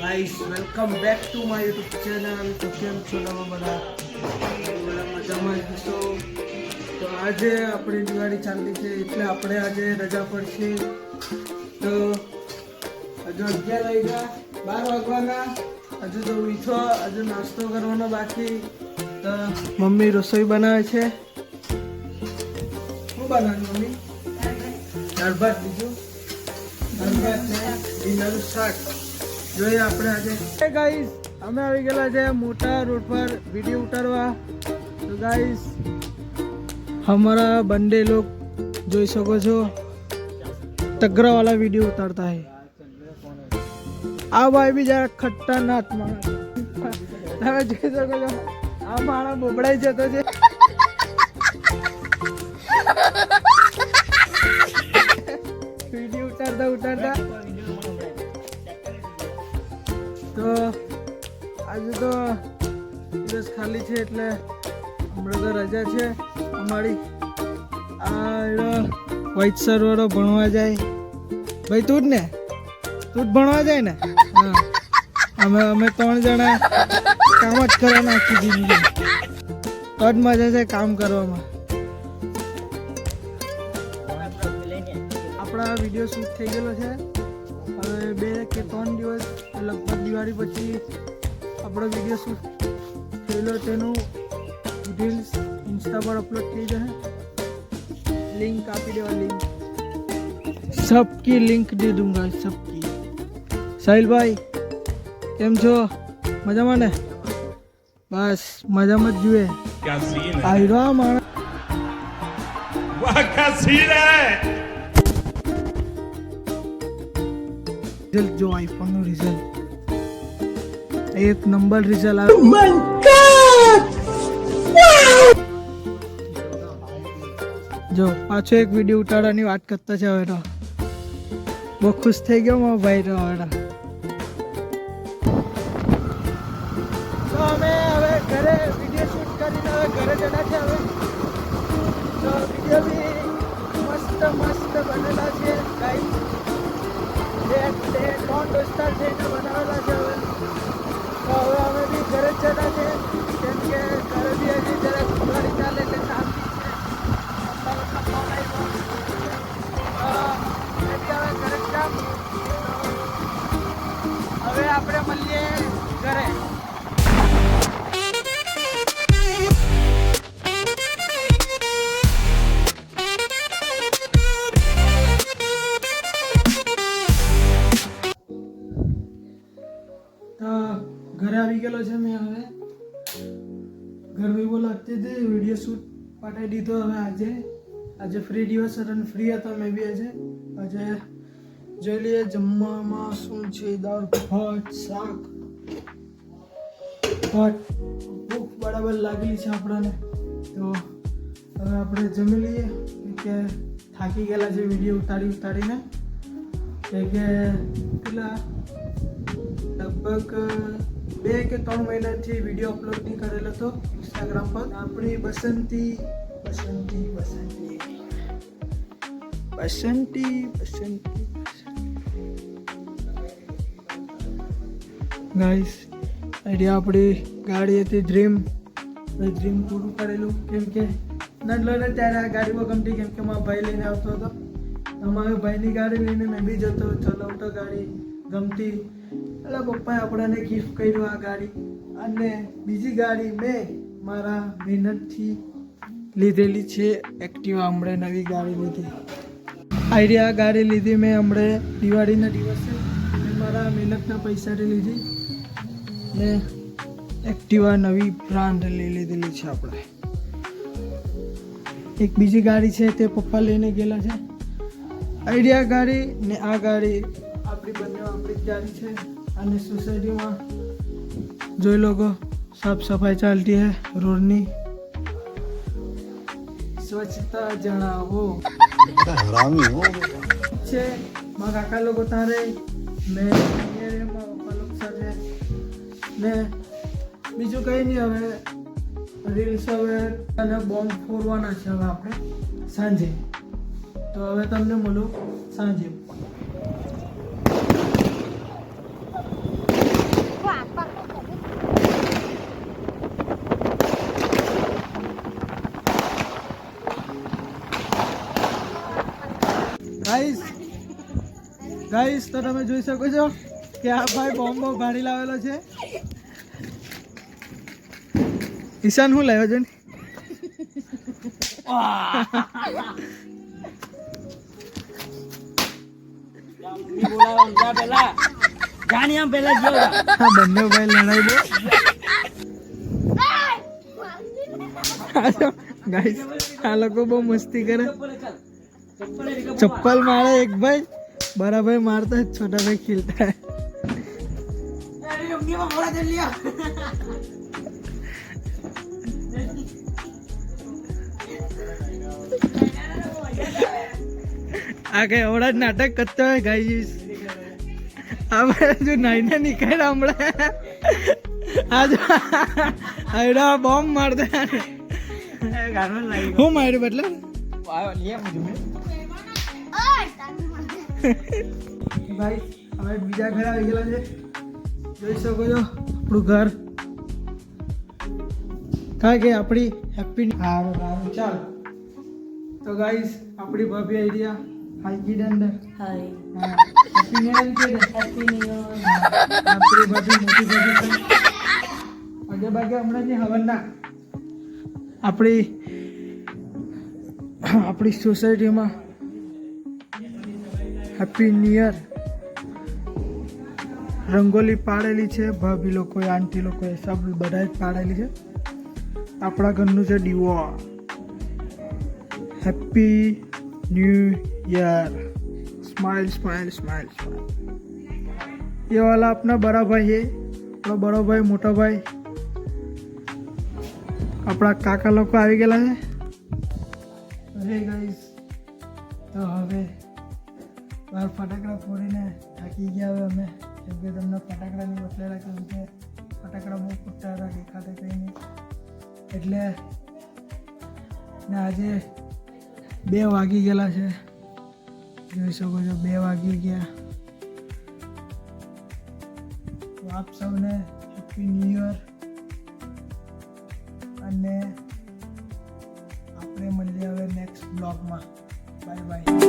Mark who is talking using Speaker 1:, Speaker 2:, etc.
Speaker 1: Guys welcome back to my YouTube channel. તો કેમ છો તમે બધા મજામાં જ હશો? તો આજે આપણી દિવાળી ચાલતી છે એટલે આપણે આજે રજા પર છે. તો હજુ 11 વાગ્યા 12 વાગવાના, હજુ તો ઉઠો, હજુ નાસ્તો કરવાનો બાકી. તો મમ્મી રસોઈ બનાવે છે. શું બનાવે મમ્મી? દાળ ભાત. બીજું દાળ ભાત ને ભીંડાનું શાક. જોઈએ આપણે આજે ગાઈસ અમે આવી ગયેલા છે મોટા રોડ પર વિડીયો ઉતારવા. તો ગાઈસ हमारा बंदे लोग જોઈ શકો છો तगड़ा वाला वीडियो उतारता है. आ भाई भी जरा खतरनाक माणस તમે જોઈ શકો છો. આ માણસ બોબડાઈ જતો છે. વિડીયો ઉતારતા ઉતારતા. તો આજે તો દિવસ ખાલી છે એટલે હમણાં તો રજા છે અમારી. આ વ્હાઈટ સર વાળો ભણવા જાય. ભાઈ તું જ ને, તું જ ભણવા જાય ને? હા, અમે 3 જણા કામ જ કરવાના આખી જિંદગી. તો જ મજા છે કામ કરવામાં. આપણા વિડીયો શૂટ થઈ ગયેલો છે. હવે 2 કે 3 દિવસ લગભગ દિવાળી પછી આપણો વિડીયો શૂટ થયેલો તેનું રીલ્સ ઇન્સ્ટા પર અપલોડ થઈ જશે. लिंक आपी देवा. लिंक सबकी लिंक दे दूंगा सबकी. साहिल भाई केम छो? मजा में ने? बस मजा मत जुए.
Speaker 2: क्या सीन है?
Speaker 1: आई रहा माना.
Speaker 2: वाह क्या सीन है?
Speaker 1: रिजल्ट जो आईफोन नो रिजल्ट 1 नंबर रिजल्ट आयो. Oh my god! જો પાછો એક વિડીયો ઉતારવાની વાત કરતા છે. હવે તો બહુ ખુશ થઈ ગયો મારો ભાઈ તો. હવે તો અમે હવે ઘરે વિડીયો શૂટ કરીને હવે ઘરે જણા છે. હવે તો વિડીયો બી મસ્ત મસ્ત બનેલા છે. ગાઈસ 2-3 દોસ્તાર થઈને બનાવેલા છે. હવે તો હવે અમે બી ઘરે જ જતા છે કેમ કે ઘરે બી હજી જરાક દિવાળી ચાલે એટલે શાંતિ. હવે આપણે મળીએ ઘરે. તો ઘરે આવી ગયેલો છે મેં. હવે ગરમી બહુ લાગતી હતી, વિડીયો શૂટ પાટાઈ દીધો. હવે આજે ફ્રી દિવસ અને ફ્રી હતો મેં બી. આજે જોઈ લઈએ જમવામાં શું છે. દાળ ભાત શાક ભાત. ભૂખ બરાબર લાગેલી છે આપણને. તો હવે આપણે જમી લઈએ કે થાકી ગયેલા છે વિડીયો ઉતારીને. કે પેલા લગભગ 2 કે 3 મહિનાથી વિડીયો અપલોડ નહીં કરેલો હતો ઇન્સ્ટાગ્રામ પર. આપણી બસંતી ગાઈસ આઈડિયા આપણી ગાડી હતી ડ્રીમ પૂરું કરેલું. કેમ કે નડલો ને ત્યારે આ ગાડી બહુ ગમતી. કેમ કે મારા ભાઈ લઈને આવતો હતો. અમારા ભાઈની ગાડી લઈને મેં બી જતો ચલાવતો. ગાડી ગમતી એટલે પપ્પાએ આપણને ગિફ્ટ કર્યું આ ગાડી. અને બીજી ગાડી મેં મારા મહેનતથી લીધેલી છે એક્ટિવા. હમણાં નવી ગાડી લીધી. આઈડિયા ગાડી લીધી મેં હમણાં દિવાળીના દિવસે. મેં મારા મહેનતના પૈસાથી લીધી ને એક્ટિવા નવી બ્રાન્ડ લઈ લીધેલી છે આપણે. એક બીજી ગાડી છે તે પપ્પા લઈને ગયેલા છે. આઈડિયા ગાડી ને આ ગાડી આપણી જ ગાડી છે. અને સોસાયટીમાં જોઈ લોકો સાફ સફાઈ ચાલતી હે રોડની. સ્વચ્છતા જણાવો છે. મારા કાકા લોકો તારે મેં મારા પપ્પા લોકો સાથે ને બીજું કંઈ નહીં. હવે રીલ્સ હવે અને બોમ્બ ફોડવાના છે હવે આપણે સાંજે. તો હવે તમને મળું સાંજે. ગાઈસ તો તમે જોઈ શકો છો કે આ ભાઈ બોમ્બ ભાડી લાવેલો છે. ઈશાન શું લાવ્યો છે? હા બંને ભાઈ લડાઈ બહુ. ગાઈસ આ લોકો બહુ મસ્તી કરે. ચપ્પલ મારે એક ભાઈ, बड़ा भाई मारता है, छोटा भाई खिलता है. आगे और नाटक करते हैं गाइस. अब जो नाइना निकल हमारा आज आइडा बॉम्ब मारते हैं. હું માર્યું मतलब ભાઈ હવે બીજા ઘર આવી ગયેલા છે. જોઈ શકો છો આપણું ઘર. કારણ કે આપણી હેપી હારું ચાલ. તો ગાઈસ આપણી ભાભી આઈડિયા હાઈ કીડ અંદર હાય હેપી ન્યુ યર કે હેપી ન્યુ યર. આપણી ભાભી મોટી ભાભી છે. આજે બાકી હમણાં જે હવનના આપણી સોસાયટીમાં હેપી ન્યુ યર રંગોલી પાડેલી છે. ભાભી લોકોએ, આંટી લોકોએ, સબ બધા જ પાડેલી છે. આપણા ઘરનું છે ડીવો. Happy new year. Smile smile smile smile. ये वाला अपना बड़ा भाई है. अपना बड़ा भाई, मोटा भाई, આપણા કાકા લોકો આવી ગયેલા છે. અરે ગાઈસ તો હવે બહાર ફટાકડા ફોડીને થાકી ગયા. હવે અમે કેમ કે તમને ફટાકડાની બતલેલા કેમ કે ફટાકડા બહુ ફૂટતા હતા, દેખાતા કંઈ નહીં. એટલે ને આજે 2 વાગી ગયેલા છે. જોઈ શકો છો 2 વાગી ગયા. તો આપ સૌને હેપી ન્યૂ યર. અને આપણે મળીએ હવે નેક્સ્ટ બ્લોગમાં. Bye bye.